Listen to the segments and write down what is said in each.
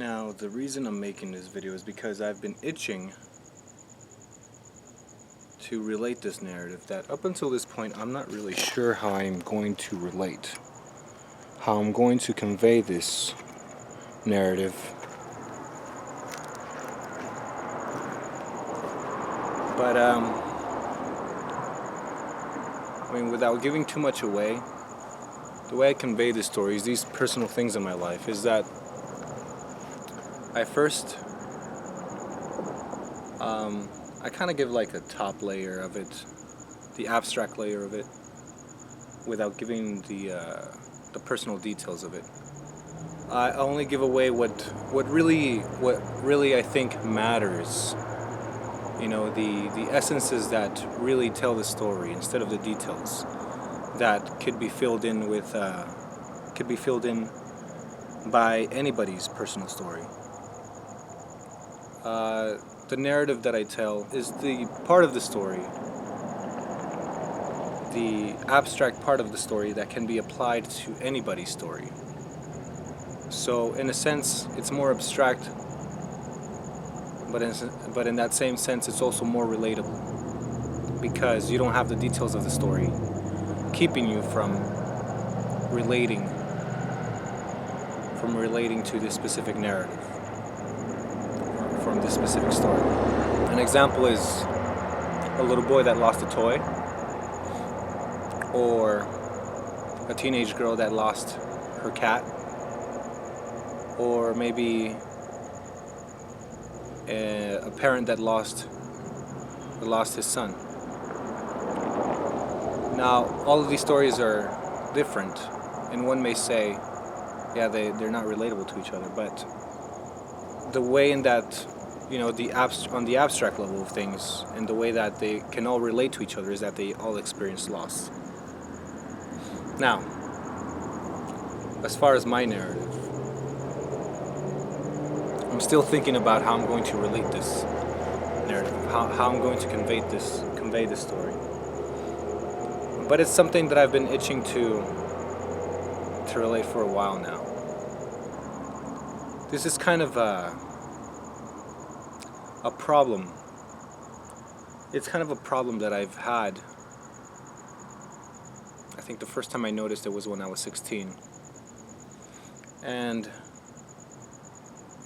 Now, the reason I'm making this video is because I've been itching to relate this narrative that up until this point I'm not really sure how I'm going to relate, how I'm going to convey this narrative. But without giving too much away, the way I convey the stories, these personal things in my life, is that I first, I kind of give like a top layer of it, the abstract layer of it, without giving the personal details of it. I only give away what really I think matters. You know, the essences that really tell the story instead of the details that could be filled in by anybody's personal story. The narrative that I tell is the part of the story, the abstract part of the story that can be applied to anybody's story. So in a sense, it's more abstract, but in that same sense, it's also more relatable, because you don't have the details of the story keeping you from relating to this specific narrative, from this specific story. An example is a little boy that lost a toy, or a teenage girl that lost her cat, or maybe a parent that lost his son. Now, all of these stories are different, and one may say, yeah, they're not relatable to each other, but the way in that, you know, on the abstract level of things, and the way that they can all relate to each other is that they all experience loss. Now, as far as my narrative, I'm still thinking about how I'm going to relate this narrative, how I'm going to convey this story. But it's something that I've been itching to relate for a while now. This is kind of a problem. It's kind of a problem that I've had. I think the first time I noticed it was when I was 16. And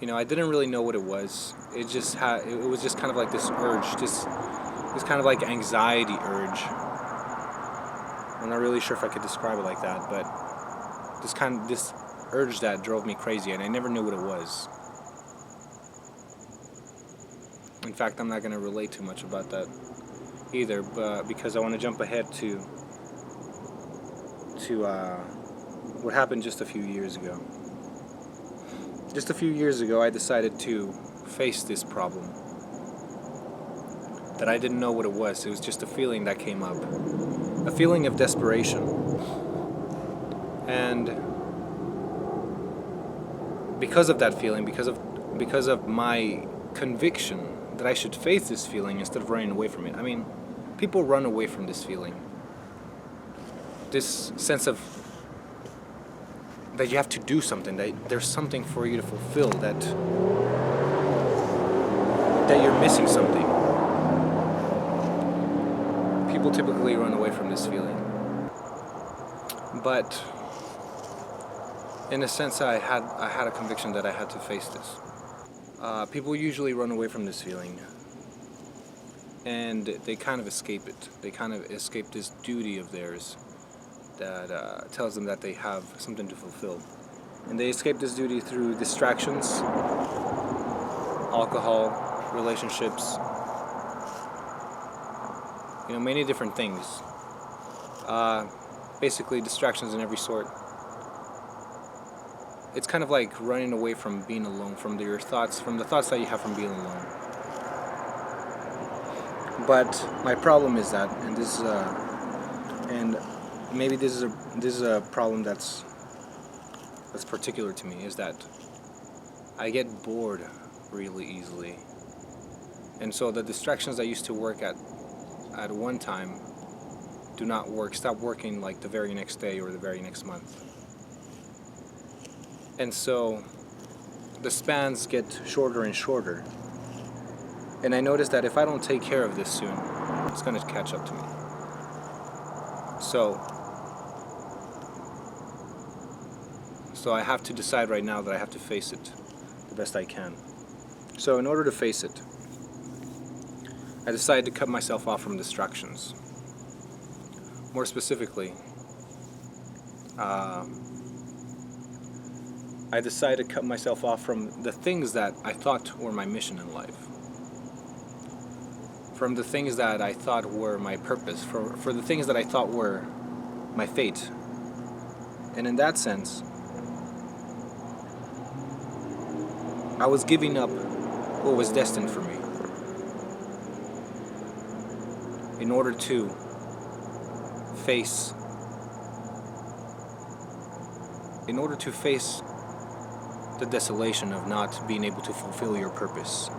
you know, I didn't really know what it was. It was just kind of like this urge, this kind of like anxiety urge. I'm not really sure if I could describe it like that, but this urge that drove me crazy, and I never knew what it was. In fact, I'm not going to relate too much about that either, but because I want to jump ahead to what happened just a few years ago. Just a few years ago, I decided to face this problem. That I didn't know what it was. It was just a feeling that came up. A feeling of desperation. And because of that feeling, because of my conviction that I should face this feeling instead of running away from it. I mean, people run away from this feeling. This sense of that you have to do something, that there's something for you to fulfill, that you're missing something. People typically run away from this feeling. But in a sense, I had a conviction that I had to face this. People usually run away from this feeling, and they kind of escape it. They kind of escape this duty of theirs that tells them that they have something to fulfill. And they escape this duty through distractions, alcohol, relationships, you know, many different things. Basically distractions in every sort. It's kind of like running away from being alone, from the thoughts that you have from being alone. But my problem is that, and maybe this is a problem that's particular to me, is that I get bored really easily, and so the distractions that used to work at one time stop working like the very next day or the very next month. And so the spans get shorter and shorter. And I noticed that if I don't take care of this soon, it's going to catch up to me. So I have to decide right now that I have to face it the best I can. So in order to face it, I decided to cut myself off from distractions. More specifically, I decided to cut myself off from the things that I thought were my mission in life. From the things that I thought were my purpose, for the things that I thought were my fate. And in that sense, I was giving up what was destined for me in order to face the desolation of not being able to fulfill your purpose.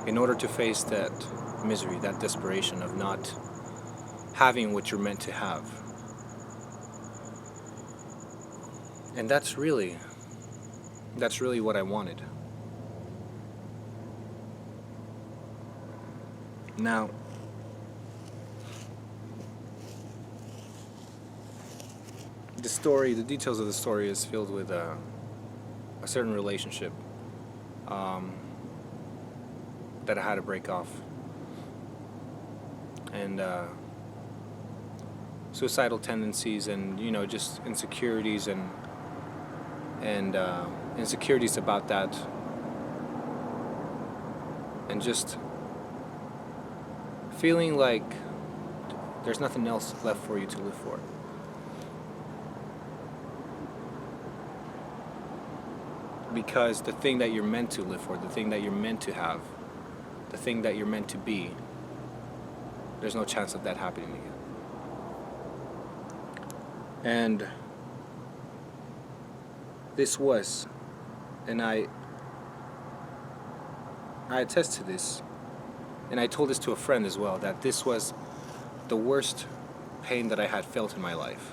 In order to face that misery, that desperation of not having what you're meant to have. And that's really what I wanted. Now, the details of the story is filled with a certain relationship that I had to break off. And suicidal tendencies and, just insecurities and insecurities about that. And just feeling like there's nothing else left for you to live for. Because the thing that you're meant to live for, the thing that you're meant to have, the thing that you're meant to be, there's no chance of that happening again. And this was, and I attest to this, and I told this to a friend as well, that this was the worst pain that I had felt in my life.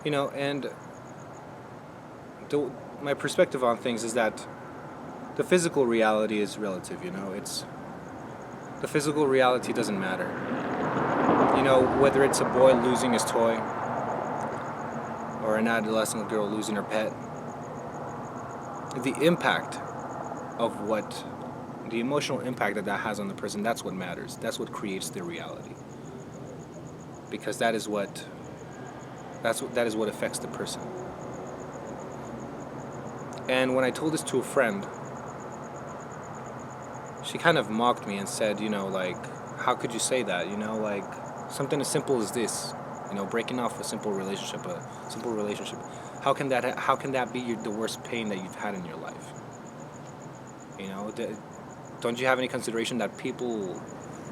And my perspective on things is that the physical reality is relative, the physical reality doesn't matter. Whether it's a boy losing his toy or an adolescent girl losing her pet, the impact of the emotional impact that has on the person, that's what matters. That's what creates their reality. Because that is what affects the person. And when I told this to a friend, she kind of mocked me and said, how could you say that? Something as simple as this, breaking off a simple relationship. How can that be the worst pain that you've had in your life? Don't you have any consideration that people,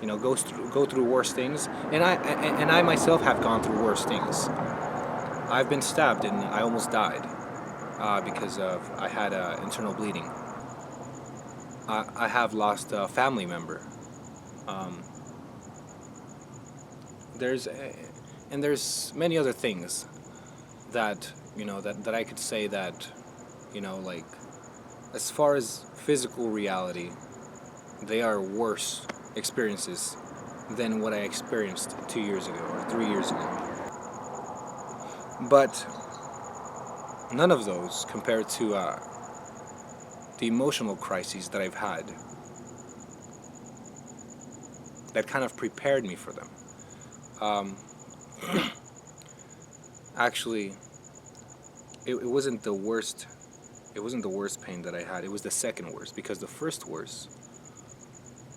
go through worse things? And I myself have gone through worse things. I've been stabbed and I almost died because I had internal bleeding. I have lost a family member. There's many other things that that I could say that as far as physical reality, they are worse experiences than what I experienced 2 years ago or 3 years ago. But none of those compared to the emotional crises that I've had that kind of prepared me for them. Actually, it wasn't the worst. It wasn't the worst pain that I had. It was the second worst, because the first worst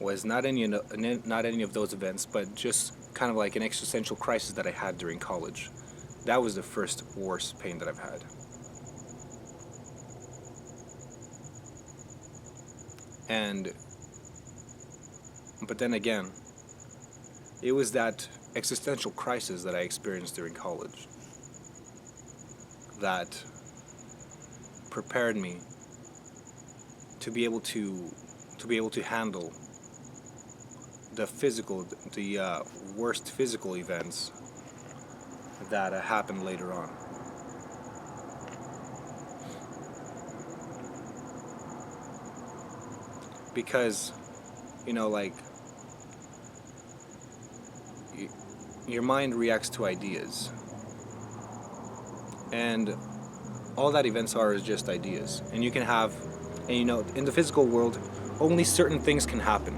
was not any of those events, but just kind of like an existential crisis that I had during college. That was the first worst pain that I've had. But then again, it was that existential crisis that I experienced during college that prepared me to be able to handle the worst physical events that happened later on. Because, like, your mind reacts to ideas, and all that events are is just ideas. And in the physical world, only certain things can happen.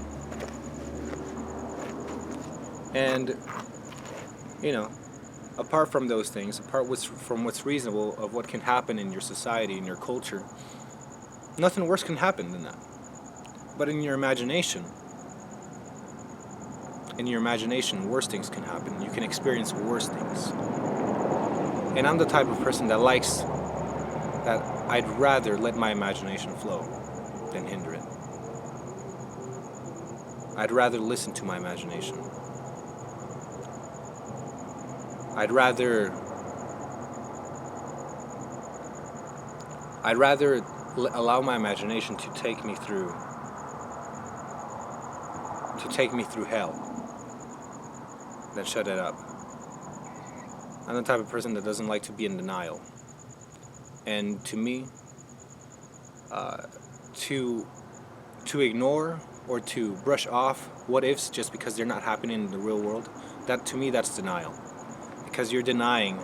And, apart from those things, from what's reasonable of what can happen in your society, in your culture, nothing worse can happen than that. But in your imagination, worse things can happen. You can experience worse things. And I'm the type of person that I'd rather let my imagination flow than hinder it. I'd rather listen to my imagination. I'd rather allow my imagination to take me through hell than shut it up. I'm the type of person that doesn't like to be in denial. And to me, to ignore or to brush off what ifs just because they're not happening in the real world, to me that's denial. Because you're denying,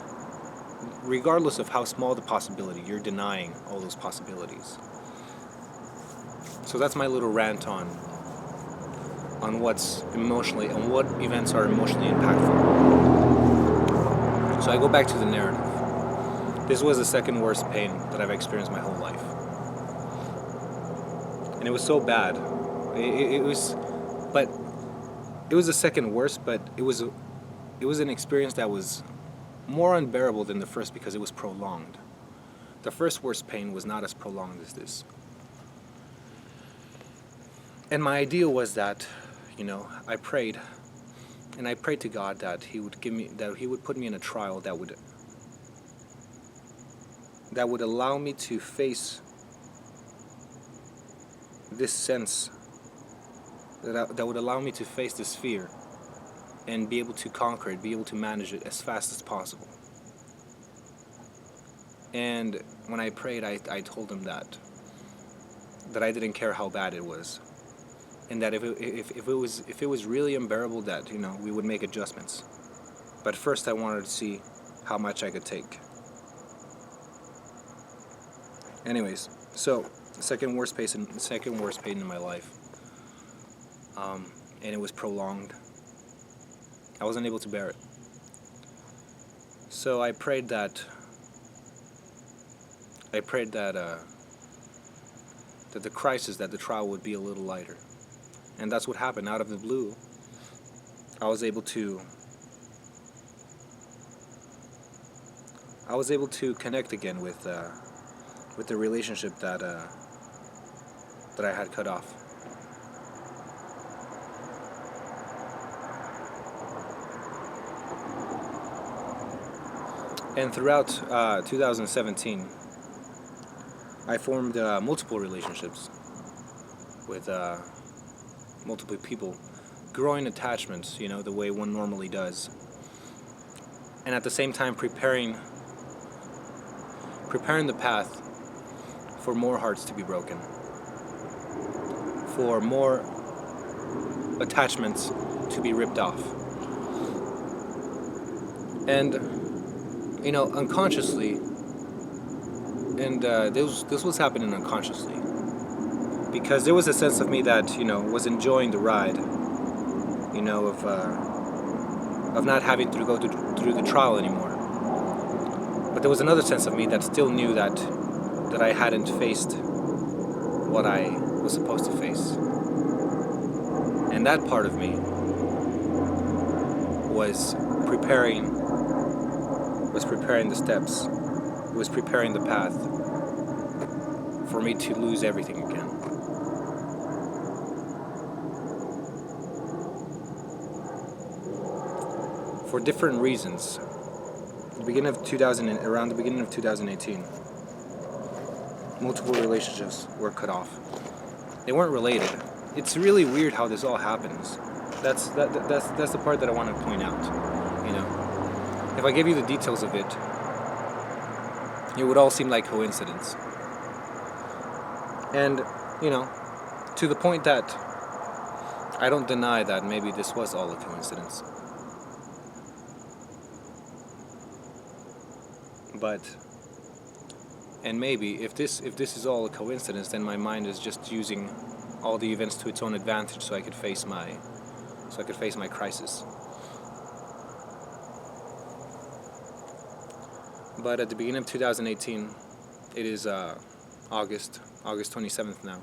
regardless of how small the possibility, you're denying all those possibilities. So that's my little rant on what events are emotionally impactful. So I go back to the narrative. This was the second worst pain that I've experienced my whole life. And it was so bad. It was the second worst, but it was an experience that was more unbearable than the first because it was prolonged. The first worst pain was not as prolonged as this. And my idea was that, I prayed to God that He would put me in a trial that would allow me to face this sense, that would allow me to face this fear and be able to conquer it, be able to manage it as fast as possible. And when I prayed, I told Him that I didn't care how bad it was. And that if it was really unbearable, that we would make adjustments. But first, I wanted to see how much I could take. Anyways, so second worst pain in my life, and it was prolonged. I wasn't able to bear it. So I prayed that the crisis, that the trial would be a little lighter. And that's what happened. Out of the blue, I was able to connect again with the relationship that I had cut off. And throughout 2017, I formed multiple relationships with multiple people, growing attachments, the way one normally does. And at the same time preparing the path for more hearts to be broken, for more attachments to be ripped off. And, unconsciously, and this was happening unconsciously, because there was a sense of me that, was enjoying the ride, of not having to go through the trial anymore. But there was another sense of me that still knew that I hadn't faced what I was supposed to face. And that part of me was preparing the steps, was preparing the path for me to lose everything again. For different reasons, around the beginning of 2018, multiple relationships were cut off. They weren't related. It's really weird how this all happens. That's the part that I want to point out. You know, if I give you the details of it, it would all seem like coincidence. And you know, to the point that I don't deny that maybe this was all a coincidence. But and maybe if this is all a coincidence, then my mind is just using all the events to its own advantage so I could face my crisis. But at the beginning of 2018, it is August 27th now.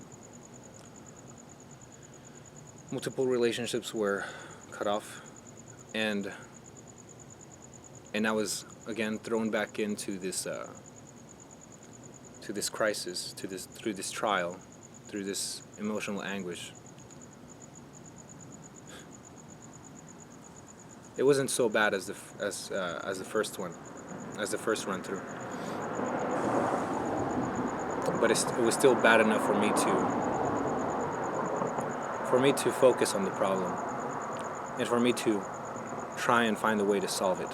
Multiple relationships were cut off, and I was again thrown back into this crisis, through this trial, through this emotional anguish. It wasn't so bad as the first run through, but it was still bad enough for me to focus on the problem, and for me to try and find a way to solve it.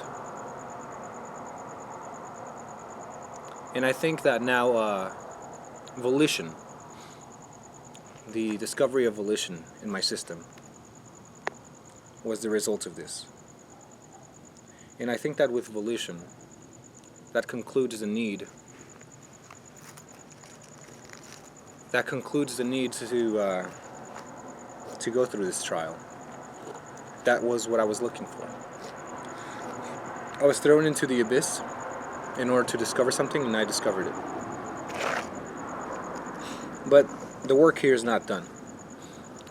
And I think that now volition, the discovery of volition in my system, was the result of this. And I think that with volition, that concludes the need to go through this trial. That was what I was looking for. I was thrown into the abyss in order to discover something, and I discovered it. But the work here is not done.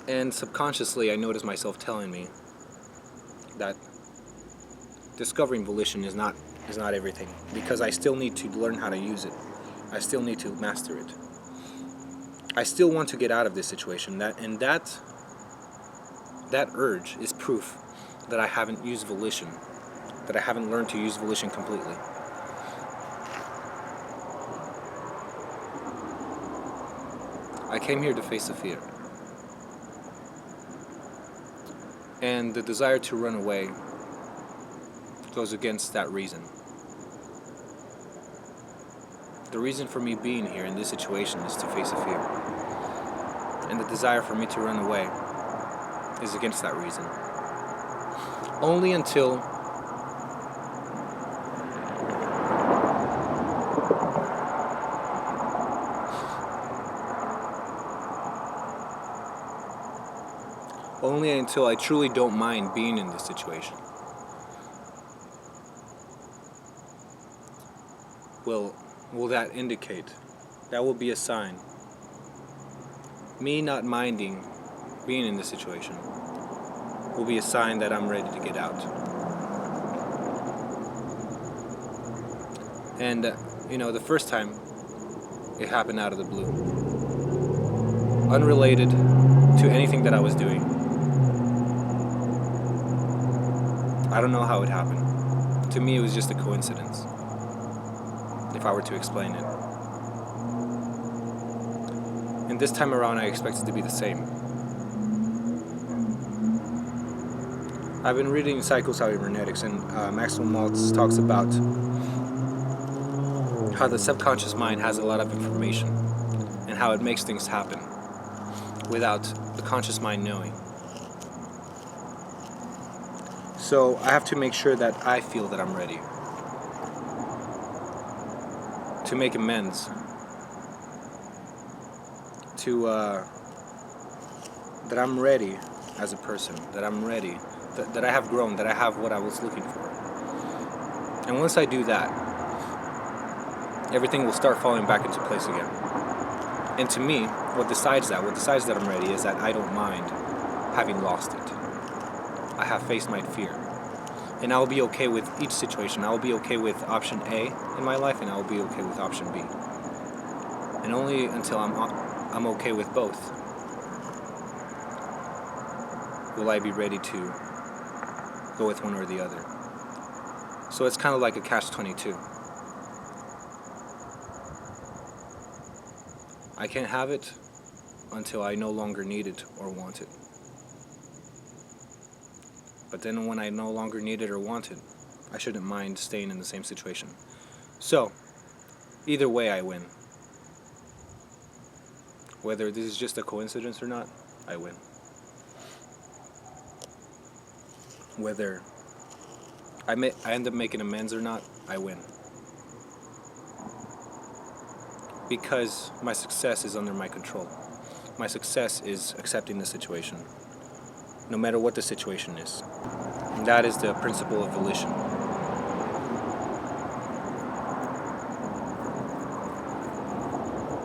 And subconsciously, I noticed myself telling me that discovering volition is not everything, because I still need to learn how to use it. I still need to master it. I still want to get out of this situation. That urge is proof that I haven't used volition, that I haven't learned to use volition completely. I came here to face the fear. And the desire to run away goes against that reason. The reason for me being here in this situation is to face a fear. And the desire for me to run away is against that reason. Only until I truly don't mind being in this situation will that indicate, that will be a sign. Me not minding being in this situation will be a sign that I'm ready to get out. And the first time it happened out of the blue, unrelated to anything that I was doing. I don't know how it happened. To me, it was just a coincidence, if I were to explain it. And this time around, I expect it to be the same. I've been reading Psycho-Cybernetics, and Maxwell Maltz talks about how the subconscious mind has a lot of information and how it makes things happen without the conscious mind knowing. So I have to make sure that I feel that I'm ready to make amends, that I'm ready as a person, that I'm ready, that I have grown, that I have what I was looking for. And once I do that, everything will start falling back into place again. And to me, what decides that I'm ready is that I don't mind having lost it. I have faced my fear. And I will be okay with each situation. I will be okay with option A in my life, and I will be okay with option B. And only until I'm okay with both will I be ready to go with one or the other. So it's kind of like a catch-22. I can't have it until I no longer need it or want it. But then when I no longer need it or want it, I shouldn't mind staying in the same situation. So, either way, I win. Whether this is just a coincidence or not, I win. Whether I end up making amends or not, I win. Because my success is under my control. My success is accepting the situation, no matter what the situation is. And that is the principle of volition.